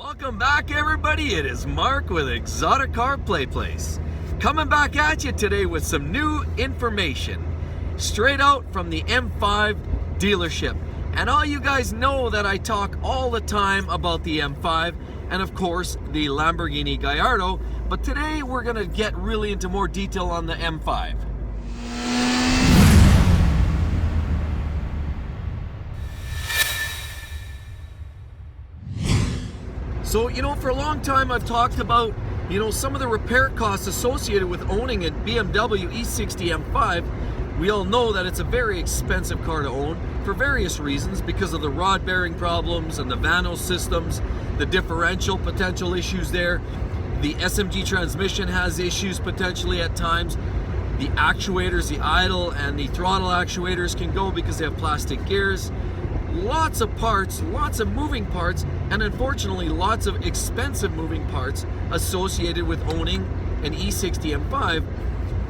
Welcome back, everybody. It is Mark with ExoticCar PlayPlace. Coming back at you today with some new information straight out from the M5 dealership. And all you guys know that I talk all the time about the M5 and of course the Lamborghini Gallardo, but today we're going to get really into more detail on the M5. So, for a long time I've talked about, some of the repair costs associated with owning a BMW E60 M5. We all know that it's a very expensive car to own for various reasons, because of the rod bearing problems and the Vanos systems, the differential potential issues there. The SMG transmission has issues potentially at times. The actuators, the idle and the throttle actuators can go because they have plastic gears. Lots of parts, lots of moving parts, and unfortunately lots of expensive moving parts associated with owning an E60 M5,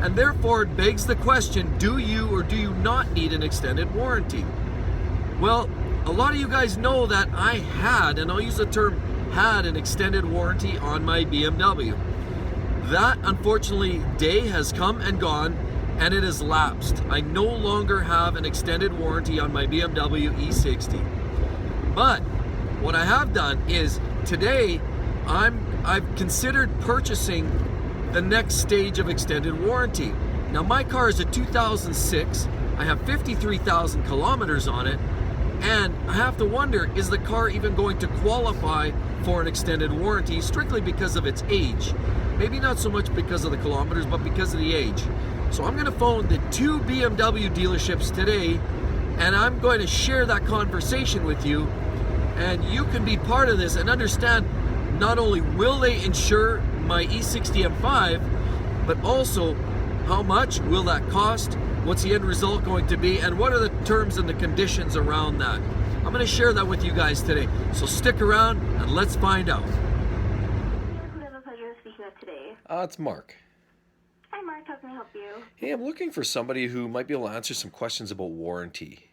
and therefore it begs the question, do you or do you not need an extended warranty? Well, a lot of you guys know that I had, and I'll use the term had, an extended warranty on my BMW. That, unfortunately, day has come and gone, and it has lapsed. I no longer have an extended warranty on my BMW E60. But what I have done is today I've considered purchasing the next stage of extended warranty. Now my car is a 2006. I have 53,000 kilometers on it, and I have to wonder, is the car even going to qualify for an extended warranty strictly because of its age? Maybe not so much because of the kilometers, but because of the age. So I'm going to phone the two BMW dealerships today, and I'm going to share that conversation with you, and you can be part of this and understand not only will they insure my E60 M5, but also how much will that cost, what's the end result going to be, and what are the terms and the conditions around that. I'm going to share that with you guys today, so stick around and let's find out. Who have the pleasure of speaking with today? It's Mark. Hi Mark, how can I help you? Hey, I'm looking for somebody who might be able to answer some questions about warranty.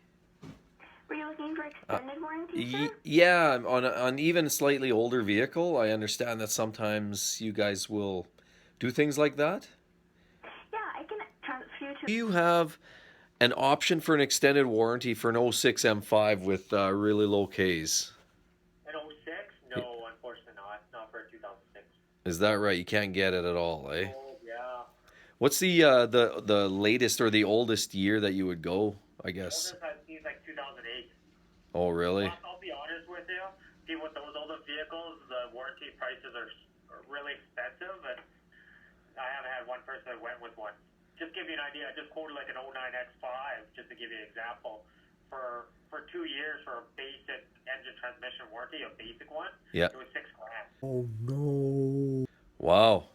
Were you looking for extended warranty, sir? Yeah, on even a slightly older vehicle. I understand that sometimes you guys will do things like that. Yeah, I can transfer you to... Do you have an option for an extended warranty for an 06 M5 with really low Ks? An 06? No, unfortunately not. Not for a 2006. Is that right? You can't get it at all, eh? Oh, yeah. What's the latest or the oldest year that you would go, I guess? Oldest I've seen is like 2008. Oh, really? I'll be honest with you. See, with those older vehicles, the warranty prices are really expensive, and I haven't had one person that went with one. Just give you an idea, I just quoted like an 09 X5, just to give you an example. For 2 years for a basic engine transmission warranty, a basic one, Yeah. it was $6,000. Oh no! Wow.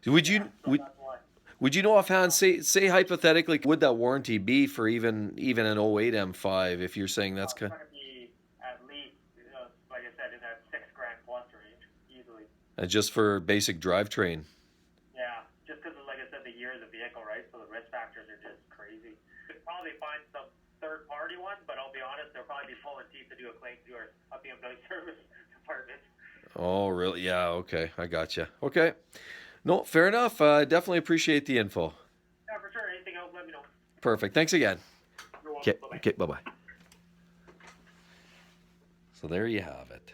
Would you So that's why. would you know offhand, say hypothetically, would that warranty be for even an 08 M5 if you're saying that's It's kind going to be at least, like I said, in that $6,000 plus range, easily. just for basic drivetrain? Yeah, just because, like I said, the year of the vehicle, right? So the risk factors are just crazy. You'd probably find some third-party ones, but I'll be honest, they'll probably be pulling teeth to do a claim to a BMW service department. Oh, really? Yeah. Okay, I gotcha. Okay. No, fair enough. I definitely appreciate the info. Yeah, for sure. Anything else, let me know. Perfect. Thanks again. You're welcome. Okay. Bye-bye. Okay. Bye-bye. So there you have it.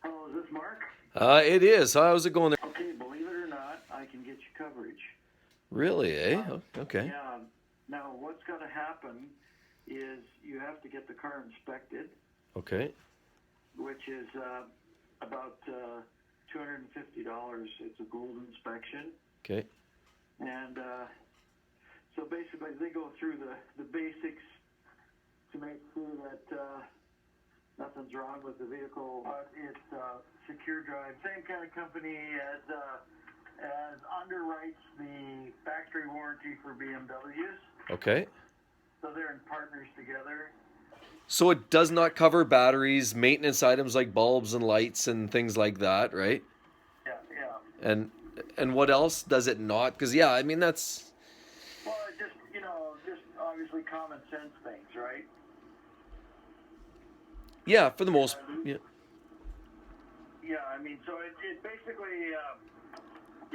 Hello, is this Mark? It is. How's it going there? Okay, believe it or not, I can get you coverage. Really, eh? Okay. Yeah. Now, what's going to happen is you have to get the car inspected, Okay. which is about $250. It's a gold inspection. Okay. And so basically they go through the basics to make sure that nothing's wrong with the vehicle. But it's Secure Drive, same kind of company as underwrites the factory warranty for BMWs. Okay. So they're in partners together. So it does not cover batteries, maintenance items like bulbs and lights and things like that, right? Yeah, yeah. And what else does it not? Because yeah, I mean that's Well, it just, just obviously common sense things, right? yeah for the most yeah. Yeah, I mean, so it basically,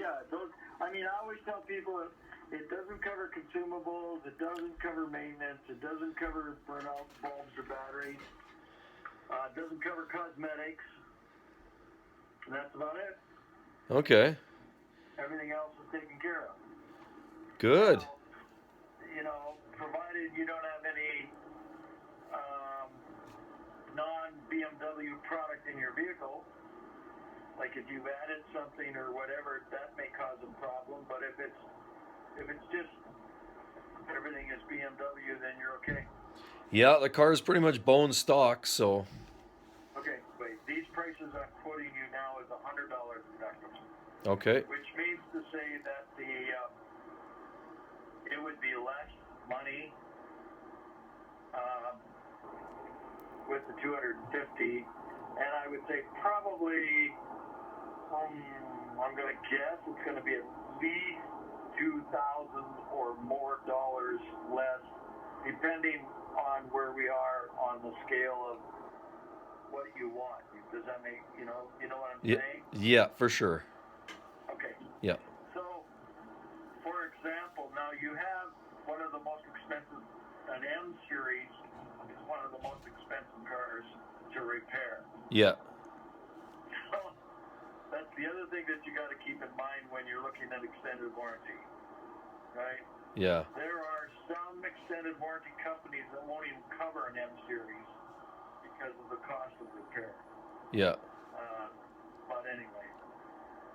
yeah, those, I mean, I always tell people it doesn't cover consumables, it doesn't cover maintenance, it doesn't cover burnout bulbs or batteries, it doesn't cover cosmetics, and that's about it. Okay. Everything else is taken care of. Good. So, you know, provided you don't have any non-BMW product in your vehicle, like if you've added something or whatever, that may cause a problem. But if it's just everything is BMW, then you're okay. Yeah, the car is pretty much bone stock, so. Okay, wait. These prices I'm quoting you now is $100 deductible. Okay. Which means to say that it would be less money with the 250, and I would say probably, I'm going to guess it's going to be at least $2,000 or more dollars less, depending on where we are on the scale of what you want. Does that make, you know what I'm saying? Yeah, for sure. Okay. Yeah. So, for example, now you have one of the most expensive, an M series is one of the most expensive cars to repair. Yeah. So, that's the other thing that you got to keep in mind when you're looking at extended warranty, right? Yeah. There are some extended warranty companies that won't even cover an M series because of the cost of repair. Yeah. But anyway,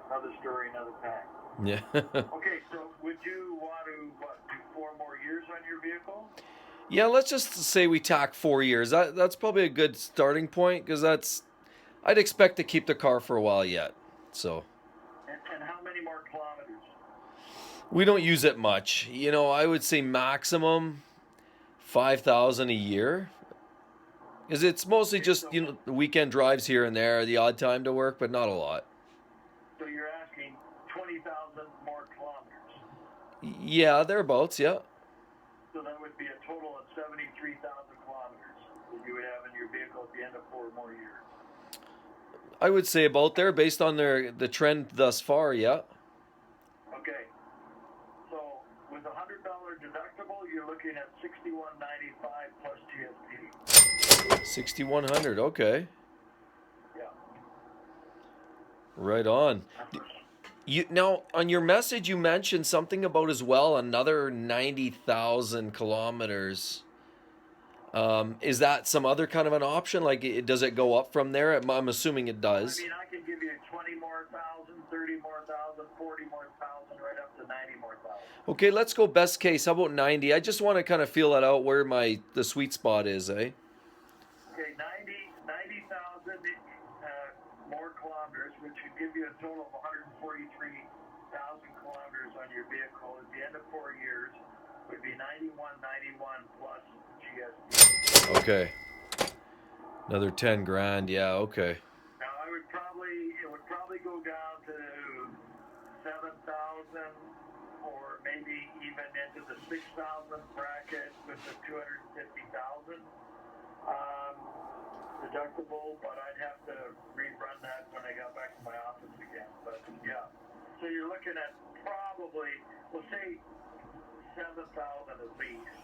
another story, another time. Yeah. Okay, so would you want to, do 4 more years on your vehicle? Yeah, let's just say we tack 4 years. That's probably a good starting point, because I'd expect to keep the car for a while yet. So. And how many more kilometers? We don't use it much. You know, I would say maximum 5,000 a year. Because it's mostly just, you know, weekend drives here and there, the odd time to work, but not a lot. So you're asking 20,000 more kilometers? Yeah, thereabouts, yeah. So that would be a total of 73,000 kilometers that you would have in your vehicle at the end of 4 more years. I would say about there, based on the trend thus far, yeah. Okay. So with a $100 deductible, you're looking at $6,195 plus GST. 6,100, okay. Yeah. Right on. Now, on your message, you mentioned something about as well, another 90,000 kilometers. Is that some other kind of an option? Like, does it go up from there? I'm assuming it does. I mean, I can give you 20 more thousand, 30 more thousand, 40 more thousand, right up to 90 more thousand. Okay, let's go best case. How about 90? I just want to kind of feel that out where the sweet spot is, eh? Okay, 90,000 more kilometers, which would give you a total of 143,000 kilometers on your vehicle. At the end of 4 years, would be 9191 plus GST. Okay. Another 10 grand, yeah, okay. Now, it would probably go down to 7,000 or maybe even into the 6,000 bracket with the 250,000 deductible, but I'd have to rerun that when I got back to my office again. But yeah, so you're looking at probably, we'll say 7,000 at least.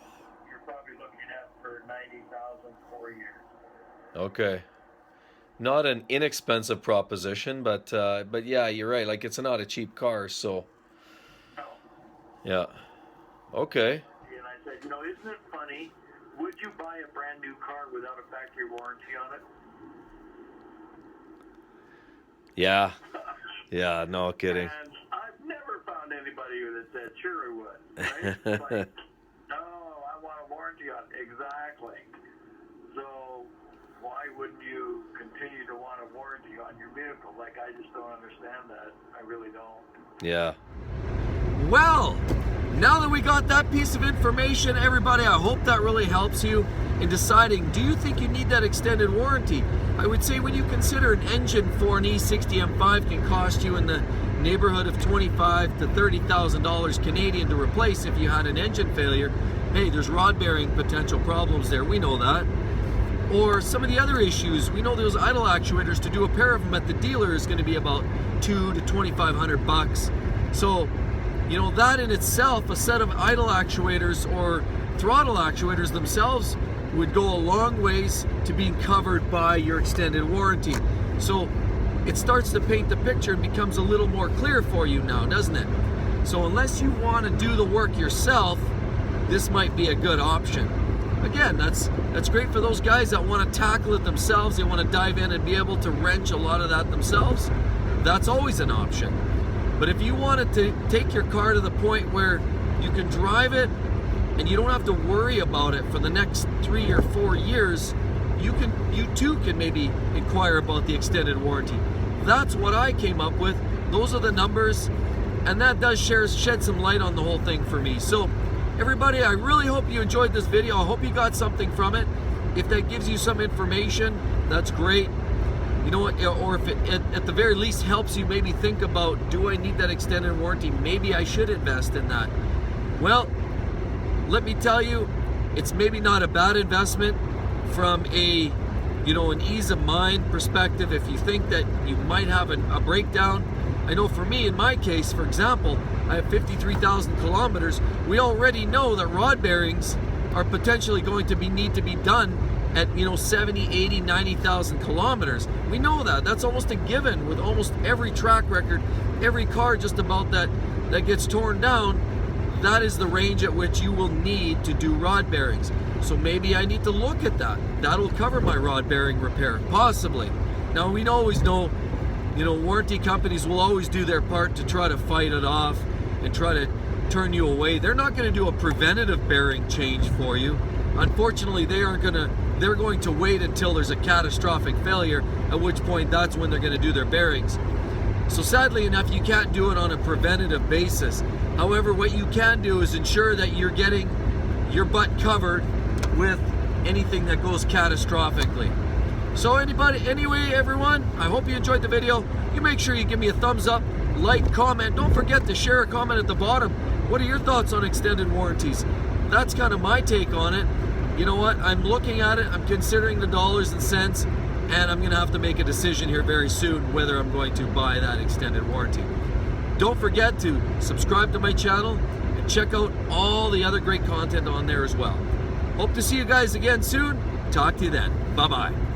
You're probably looking at for 90,000 4 years. Okay. Not an inexpensive proposition, but yeah, you're right. Like, it's not a cheap car, so. No. Yeah. Okay. And I said, isn't it funny? Would you buy a brand new car without a factory warranty on it? Yeah. Yeah, no kidding. And I've never found anybody that said, sure I would. Right? Like, no, I want a warranty on it. Exactly. So why wouldn't you continue to want a warranty on your vehicle? Like, I just don't understand that. I really don't. Yeah. Well, now that we got that piece of information, everybody, I hope that really helps you in deciding, do you think you need that extended warranty? I would say when you consider an engine for an E60 M5 can cost you in the neighborhood of $25,000 to $30,000 Canadian to replace if you had an engine failure. Hey, there's rod bearing potential problems there, we know that. Or some of the other issues, we know those idle actuators, to do a pair of them at the dealer is going to be about $200 to $2,500. So, you know, that in itself, a set of idle actuators or throttle actuators themselves would go a long ways to being covered by your extended warranty. So it starts to paint the picture and becomes a little more clear for you now, doesn't it? So unless you want to do the work yourself, this might be a good option. Again, that's great for those guys that want to tackle it themselves. They want to dive in and be able to wrench a lot of that themselves. That's always an option. But if you wanted to take your car to the point where you can drive it and you don't have to worry about it for the next 3 or 4 years, you too can maybe inquire about the extended warranty. That's what I came up with. Those are the numbers, and that does shed some light on the whole thing for me. So everybody, I really hope you enjoyed this video. I hope you got something from it. If that gives you some information, that's great. You know what, or if it at the very least helps you maybe think about, do I need that extended warranty? Maybe I should invest in that. Well, let me tell you, it's maybe not a bad investment from a, you know, an ease of mind perspective. If you think that you might have a breakdown, I know for me, in my case, for example, I have 53,000 kilometers. We already know that rod bearings are potentially going to need to be done at, you know, 70, 80, 90,000 kilometers. We know that. That's almost a given with almost every track record, every car just about that gets torn down. That is the range at which you will need to do rod bearings. So maybe I need to look at that. That'll cover my rod bearing repair, possibly. Now, we always know, you know, warranty companies will always do their part to try to fight it off and try to turn you away. They're not going to do a preventative bearing change for you. Unfortunately, they're going to wait until there's a catastrophic failure, at which point that's when they're going to do their bearings. So sadly enough, you can't do it on a preventative basis. However, what you can do is ensure that you're getting your butt covered with anything that goes catastrophically. So anyway, everyone, I hope you enjoyed the video. You make sure you give me a thumbs up, like, comment. Don't forget to share a comment at the bottom. What are your thoughts on extended warranties? That's kind of my take on it. You know what? I'm looking at it. I'm considering the dollars and cents, and I'm going to have to make a decision here very soon whether I'm going to buy that extended warranty. Don't forget to subscribe to my channel and check out all the other great content on there as well. Hope to see you guys again soon. Talk to you then. Bye-bye.